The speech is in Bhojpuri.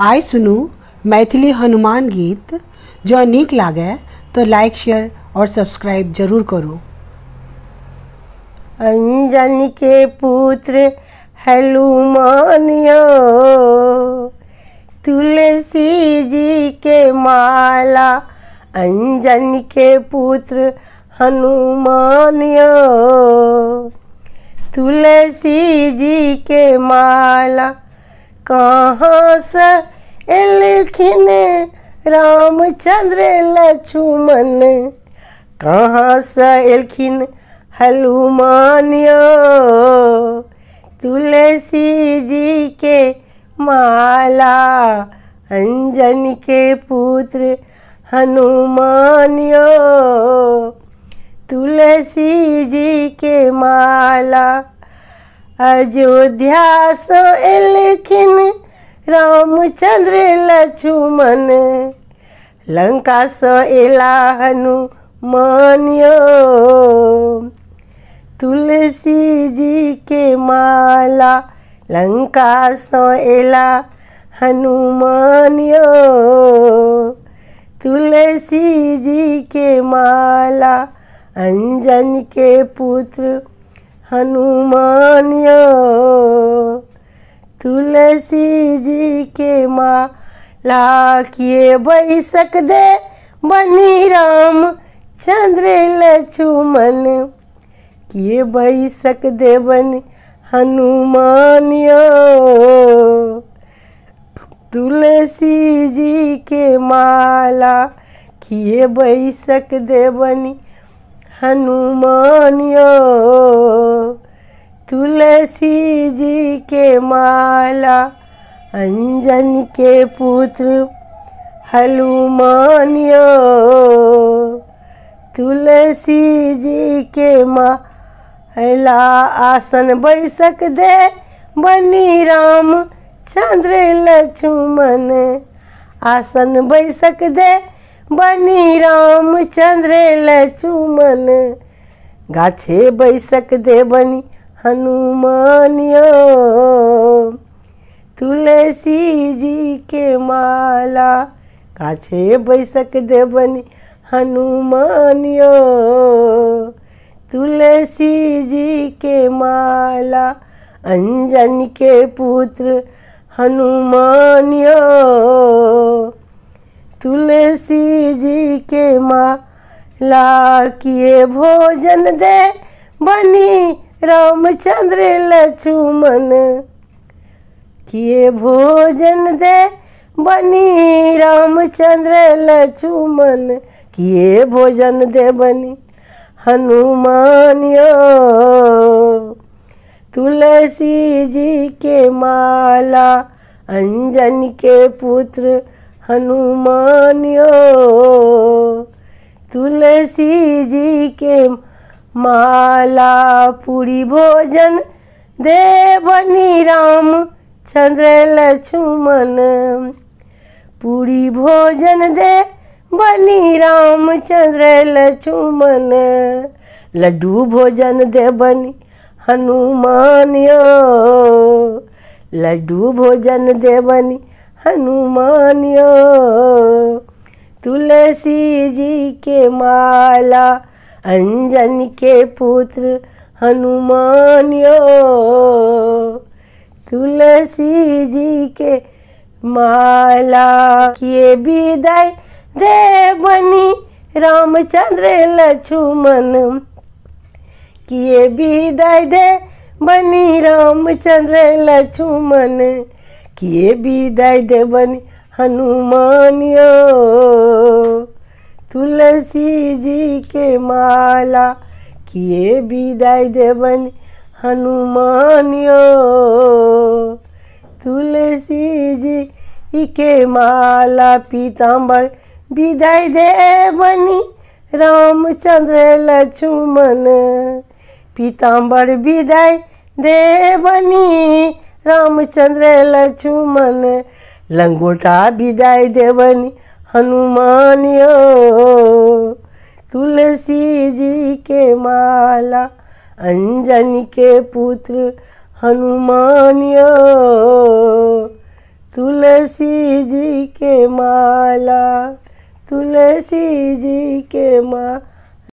आइ सुनू मैथिली हनुमान गीत। जो नीक लागे तो लाइक शेयर और सब्सक्राइब जरूर करू। अंजनी के पुत्र हनुमान यो, तुलसी जी के माला। अंजनी के पुत्र हनुमान यो, तुलसी जी के माला। कहाँ से एलखिन रामचंद्र लक्ष्मण, कहाँ से एलखिन हनुमान यो, तुलसी जी के माला। अंजनी के पुत्र हनुमान यो, तुलसी जी के माला। अयोध्या से एलखिन रामचंद्र लक्ष्मण, लंका से एला हनुमान यो, तुलसी जी के माला। लंका से एला हनुमान यो, तुलसी जी के माला। अंजनी के पुत्र हनुमान यो, तुलसी जी के माला। किए बैसक दे बनी राम चंद्र लक्ष्मण, किए बैसक दे बनी हनुमान यो, तुलसी जी के माला। किए बैसक दे बनी हनुमान यो, तुलसी जी के माला। अंजनी के पुत्र हनुमान यो, तुलसी जी के माला। आसन बैसक दे बनी राम चंद्र लक्ष्मण, आसन बैसक दे बनी रामचंद्र लक्ष्मण। गाछे बैसक दे बनी हनुमान यो, तुलसी जी के माला। गाछे बैसक दे बनी हनुमान यो, तुलसी जी के माला। अंजनी के पुत्र हनुमान यो, तुलसी जी के माला। किए भोजन दे बनी रामचंद्र लक्ष्मण, किए भोजन दे बनी रामचंद्र लक्ष्मण। किए भोजन दे बनी हनुमान यो, तुलसी जी के माला। अंजनी के पुत्र हनुमान यो, तुलसी जी के माला। पूरी भोजन दे बनी राम चंद्र लक्ष्मण, पूरी भोजन दे बनी राम चंद्र लक्ष्मण। लड्डू भोजन दे बनी हनुमान यो, लड्डू भोजन दे बनी हनुमान यो, तुलसी जी के माला। अंजनी के पुत्र हनुमान यो, तुलसी जी के माला। किए विदाई दे बनी रामचंद्र लक्ष्मण, किए विदाई दे बनी रामचंद्र लक्ष्मण। किए विदाई दे बनी हनुमान यो, तुलसी जी के माला। किए विदाई दे बनी हनुमान यो, तुलसी जी के माला। पीताम्बर विदाई दे बनी रामचंद्र लक्ष्मण, पीताम्बर विदाई दे बनी रामचंद्र लक्ष्मण। लंगोटा विदाई दे बनी हनुमान यो, तुलसी जी के माला। अंजनी के पुत्र हनुमान यो, तुलसी जी के माला, तुलसी जी के माला।